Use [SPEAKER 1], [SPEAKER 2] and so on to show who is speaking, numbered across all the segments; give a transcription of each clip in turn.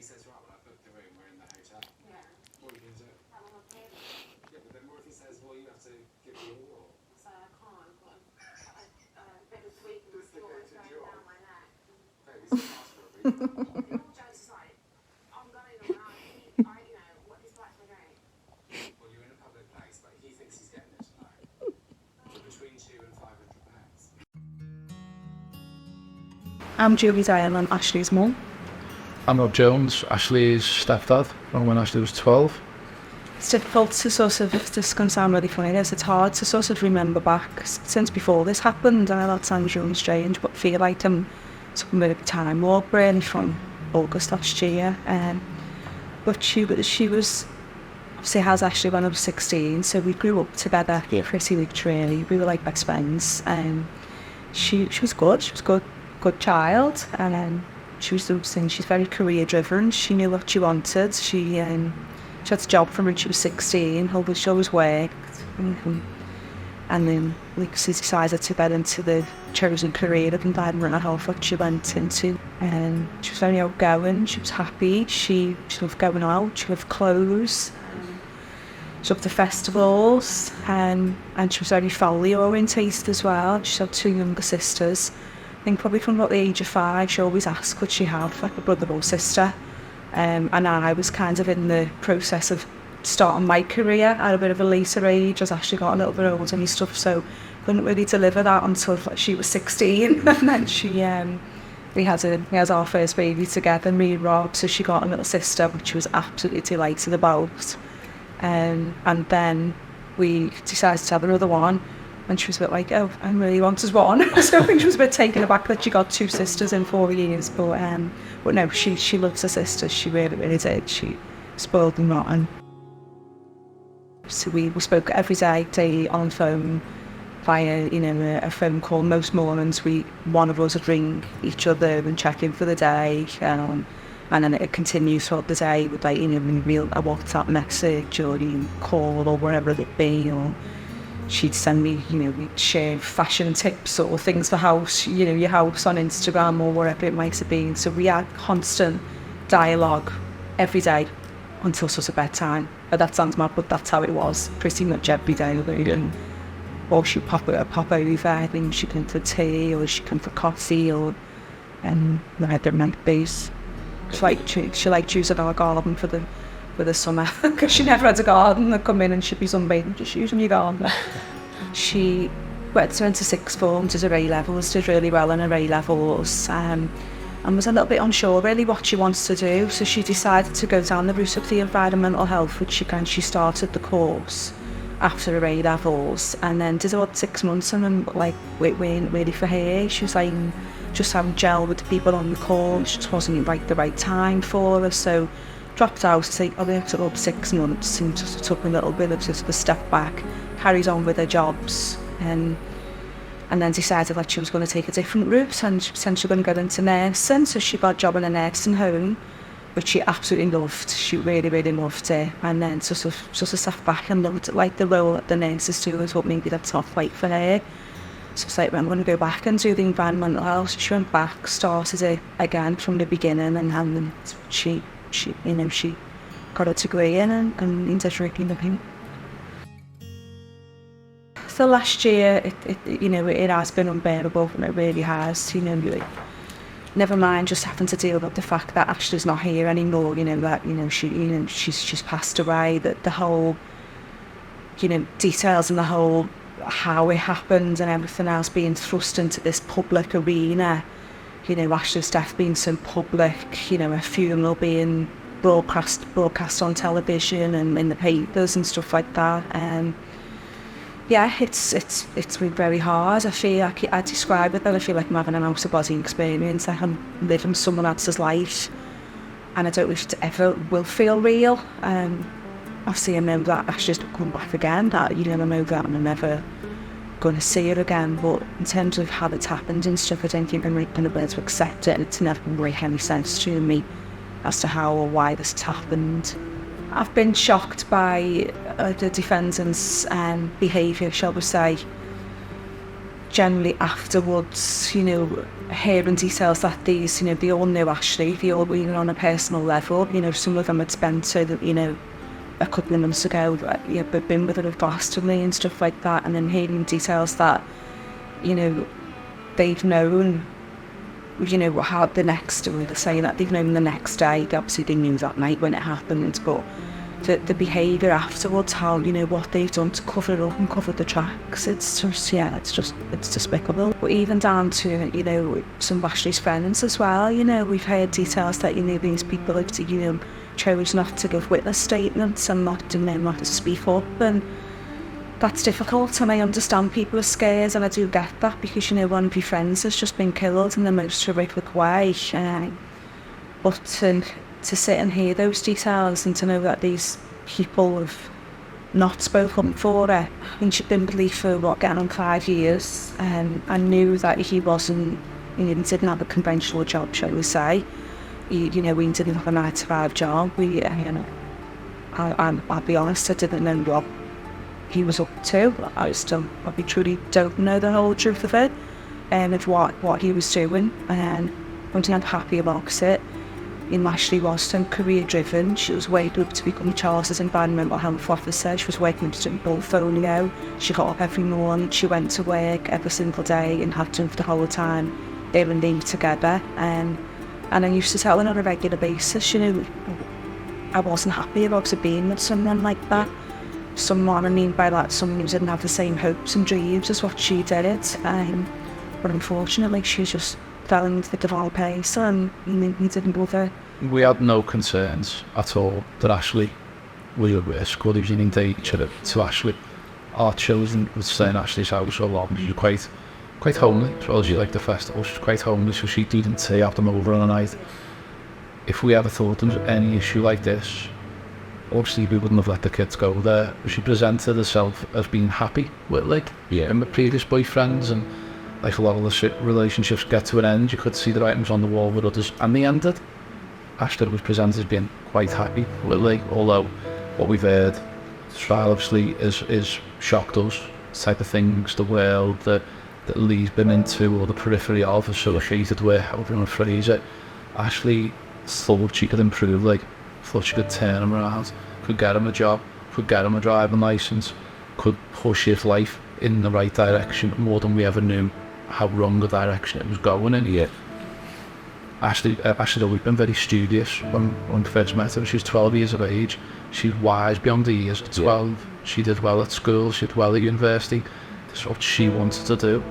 [SPEAKER 1] says, right, well, I booked the room, we're in the hotel. Yeah. What are you going to do? I'm on my period. Yeah, but then what if he says, well, you have to give me all? So I can't, but a bit of tweaking is going down my neck. Maybe he's going to ask for a reason. All jokes aside, I'm going all right. You know, what is that for going? Well, you're in a public place, but he thinks he's getting it tonight. For between £200 and £500.
[SPEAKER 2] I'm Julie Dial, I'm Ashley's mum.
[SPEAKER 3] I'm Rob Jones, Ashley's stepdad, from when Ashley was 12.
[SPEAKER 2] It's difficult to sort of, if this can sound really funny, it's hard to sort of remember back since before this happened. I know that sounds really strange, but I feel like I'm some bit of time warp really from August last year. But she was, obviously has Ashley when I was 16, so we grew up together pretty literally. We were like best friends. She was good, she was good child, and she was the thing. She's very career driven. She knew what she wanted. She had a job from when she was 16. She always worked, and then she decided to get into the chosen career of environment and health that she went into. And she was very outgoing. She was happy. She loved going out. She loved clothes. She loved the festivals, and she was very family orientated as well. She had 2 younger sisters. I think probably from about the age of 5, she always asked could she have like a brother or sister. And I was kind of in the process of starting my career at a bit of a later age as Ashley got a little bit older and stuff, so couldn't really deliver that until she was 16. And then we had our first baby together, me and Rob, so she got a little sister, which she was absolutely delighted about. And then we decided to have another one. And she was a bit like, oh, I really wanted one. So I think she was a bit taken aback that she got 2 sisters in 4 years. But no, she loves her sisters. She really, really did. She spoiled them rotten. So we spoke every day on the phone via, a phone call. Most mornings, one of us would ring each other and check in for the day. And then it continued throughout the day with a WhatsApp message or call or wherever it be. Or she'd send me, we'd share fashion tips or things for house, your house on Instagram or wherever it might have been. So we had constant dialogue every day until sort of bedtime. But that sounds mad, but that's how it was pretty much every day. Or she'd pop over, I think she'd come for tea or she'd come for coffee and there might be. She liked using our garden for the summer because she never had a garden. They'd come in and she'd be sunbathing, just using your garden. She went to 6th form, did her A-levels, did really well in her A-levels, and was a little bit unsure really what she wants to do, so she decided to go down the route of the environmental health, which she started the course after her A-levels, and then did about 6 months, and then it weren't really for her. She was like just having gel with the people on the course, just wasn't the right time for her, so dropped out, after about 6 months, and just took a little bit of just a step back, carried on with her jobs, and then decided that she was going to take a different route and she was potentially going to go into nursing. So she got a job in a nursing home, which she absolutely loved. She really, really loved it. And then sort of sat back and looked at the role that the nurses do. I thought maybe that's not right for her. So it's I'm going to go back and do the environmental health. So she went back, started it again from the beginning, and then she got a degree in and ended really looking. So last year, it has been unbearable, and it really has. Never mind just having to deal with the fact that Ashley's not here anymore. She's passed away. That the whole, details and the whole how it happened and everything else being thrust into this public arena. Ashley's death being so public. Her funeral being broadcast on television and in the papers and stuff like that. It's been very hard. I describe it that I feel like I'm having an out-of-body experience. I'm living someone else's life, and I don't wish it ever will feel real. Obviously, I know that Ashley's not coming back again. I know that I'm never going to see her again. But in terms of how it's happened and stuff, I don't think I'm really going to be able to accept it. And it's never really make any sense to me as to how or why this has happened. I've been shocked by the defendant's behaviour, shall we say. generally afterwards, hearing details that these, they all knew Ashley, they all were on a personal level, some of them had spent so that, a couple of months ago, but been with her at Glastonbury and stuff like that, and then hearing details that, they've known, how the next, or they're saying that they've known the next day, obviously they knew that night when it happened, but the behaviour afterwards, how, what they've done to cover it up and cover the tracks, it's just, it's despicable. But even down to, some of Ashley's friends as well, we've heard details that, these people have, chose not to give witness statements and not to speak up, and that's difficult, and I understand people are scared, and I do get that, because, one of your friends has just been killed in the most horrific way, but to sit and hear those details and to know that these people have not spoken for her. I think she'd been believed for, getting on 5 years, I knew that he wasn't, he didn't have a conventional job, shall we say. We didn't have a 9-to-5 job. I'll be honest, I didn't know what he was up to. I truly don't know the whole truth of it, of what he was doing, and I'm not happy about it. Ashley was so career driven. She was weighed up to become Charles's environmental health officer. She was working to do portfolio. She got up every morning, she went to work every single day and had to for the whole time. They were linked together, and I used to tell her on a regular basis, I wasn't happy about being with someone like that. Someone, I mean by that, someone who didn't have the same hopes and dreams as what she did. But unfortunately, she just fell into the wrong place, and he didn't bother.
[SPEAKER 3] We had no concerns at all that Ashley was at risk or he was in danger to Ashley. Our children would stay in Ashley's house a lot. She was quite homely, as well as she liked the festival. She was quite homely, so she'd eat and tea, have them over on a night. If we ever thought there was any issue like this, obviously we wouldn't have let the kids go there. She presented herself as being happy with and with previous boyfriends, and like a lot of the relationships get to an end, you could see the writings on the wall with others, and they ended. Ashley was presented as being quite happy with although what we've heard, the trial obviously is shocked us, the type of things, the world that Lee's been into, or the periphery of, associated with, however you want to phrase it. Ashley thought she could improve, thought she could turn him around, could get him a job, could get him a driving licence, could push his life in the right direction more than we ever knew how wrong the direction it was going in. Yeah. Ashley had always been very studious when we first met her. She was 12 years of age. She was wise beyond the years of 12. Yeah. She did well at school, she did well at university. That's what she wanted to do.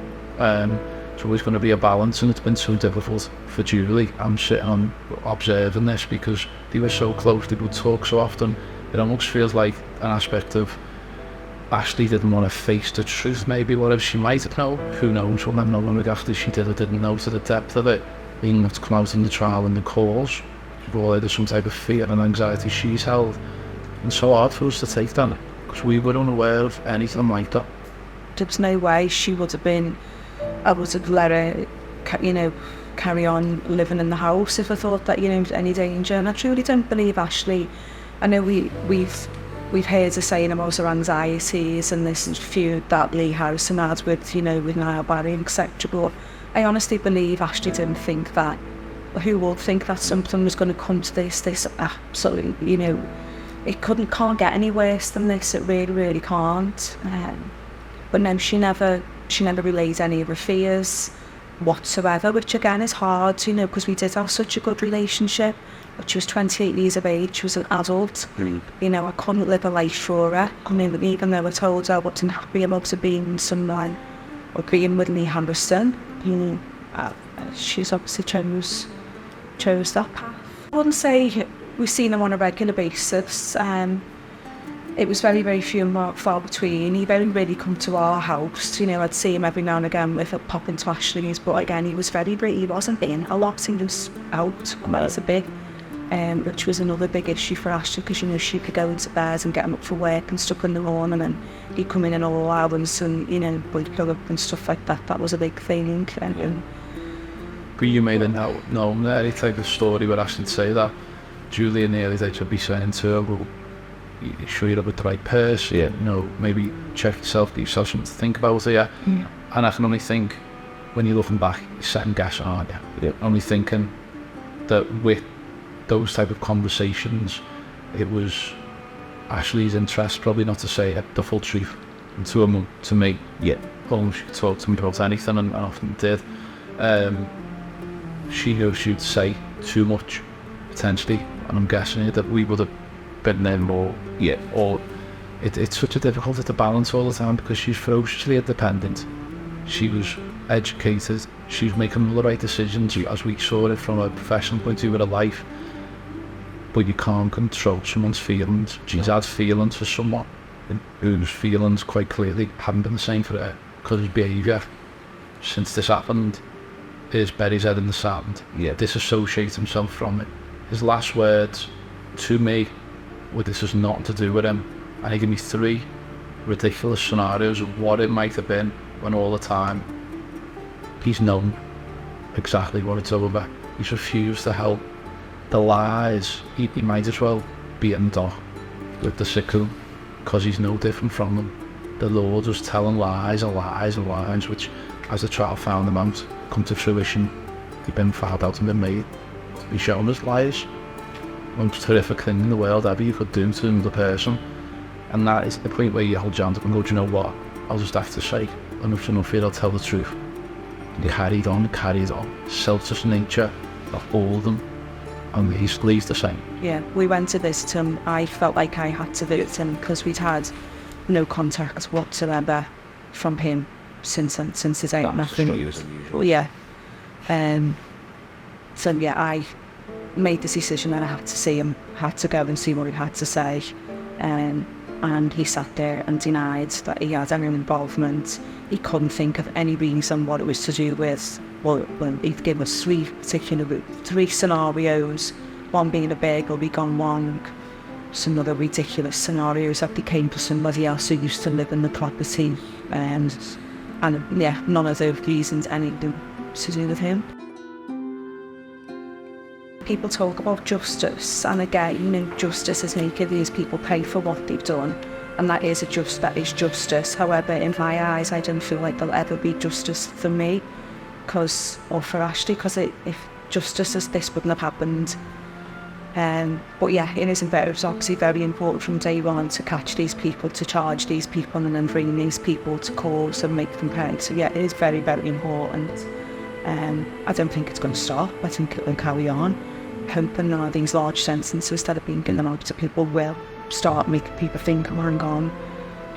[SPEAKER 3] It's always going to be a balance, and it's been so difficult for Julie. I'm sitting on observing this because they were so close, they would talk so often. It almost feels like an aspect of Ashley didn't want to face the truth, maybe whatever she might have known. Who knows? We'll never know when after she did or didn't know to the depth of it. Being not to come out in the trial and the cause, or there's some type of fear and anxiety she's held. And so hard for us to take that, because we were unaware of anything like that.
[SPEAKER 2] There's no way she would have been, I would have let her, carry on living in the house if I thought that, any danger. And I truly don't believe Ashley. I know we've heard her saying about her anxieties and this feud that Lee Harrison had with, with Niall Barry, etc. But I honestly believe Ashley didn't think that. Who would think that something was going to come to this absolutely, it can't get any worse than this. It really, really can't. But no, she never relayed any of her fears whatsoever, which again is hard, because we did have such a good relationship. But she was 28 years of age, she was an adult. I couldn't live a life for her. Even though I told her I wasn't happy about her being with someone or being with Lee Harrison, she's obviously chose that path. I wouldn't say we've seen him on a regular basis. It was very, very few and far between. He very rarely come to our house. I'd see him every now and again if I'd pop into Ashley's, but again, he wasn't in a lot. He was out quite a bit, which was another big issue for Ashley, because she could go into bed and get him up for work and stuff in the morning, and he'd come in all hours and we'd go up and stuff like that. That was a big thing.
[SPEAKER 3] But you made it known there, any type of story where Ashley'd say that Julie in the early days would be saying to her, well, you sure you're with the right person? You know, maybe check yourself, give yourself something to think about here.
[SPEAKER 2] Yeah.
[SPEAKER 3] And I can only think, when you're looking back, you're second guessing, aren't you?
[SPEAKER 4] Yeah.
[SPEAKER 3] Only thinking that with those type of conversations, it was Ashley's interest, probably not to say the full truth to me.
[SPEAKER 4] Yeah.
[SPEAKER 3] She could talk to me about anything, and often did. She knows she'd say too much, potentially, and I'm guessing that we would have been there more.
[SPEAKER 4] Yeah.
[SPEAKER 3] Or it's such a difficulty to balance all the time, because she's ferociously independent. She was educated. She was making all the right decisions, as we saw it from a professional point of view with her life. But you can't control someone's feelings. She's had feelings for someone whose feelings quite clearly haven't been the same for her, because his behaviour since this happened is bury his head in the sand.
[SPEAKER 4] Yeah.
[SPEAKER 3] Disassociate himself from it. His last words to me were, this has nothing to do with him. And he gave me 3 ridiculous scenarios of what it might have been, when all the time he's known exactly what it's over. He's refused to help. The lies, he might as well be in dock with the sickle, because he's no different from them. The Lord was telling lies and lies and lies, which, as the trial found them out, come to fruition. He'd been found out and been made to be shown as lies. Most horrific thing in the world ever you could do to another person. And that is the point where you hold your hand up and go, do you know what? I'll just have to say, enough's enough here, I'll tell the truth. And he carried on. Selfish nature of all of them. And he's the same.
[SPEAKER 2] Yeah, we went to this to I felt like I had to visit him, because we'd had no contact whatsoever from him since his out. Nothing. Well, yeah. So yeah, I made this decision that I had to see him, had to go and see what he had to say. And he sat there and denied that he had any involvement. He couldn't think of any reason what it was to do with. Well, he'd give us 3 scenarios, one being a burglary gone wrong, some other ridiculous scenarios that became for somebody else who used to live in the property, and yeah, none of those reasons anything to do with him. People talk about justice, and again, you know, justice is making these people pay for what they've done, and that is justice. However, in my eyes, I don't feel like there'll ever be justice for me, or for Ashley, because if justice as this wouldn't have happened. But yeah, it is obviously very important from day one to catch these people, to charge these people, and then bring these people to court and make them pay. So yeah, it is very, very important. I don't think it's going to stop. I think it will carry on. Hoping none of these large sentences that are being given out to people will start making people think, oh, hang on,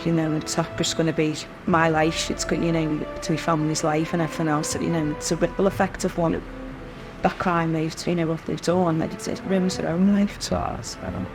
[SPEAKER 2] you know, it's not just going to be my life, it's going, you know, to my family's life and everything else. You know, it's a ripple effect of that crime they've, you know, what they've done, that it ruins their own life. So I don't know.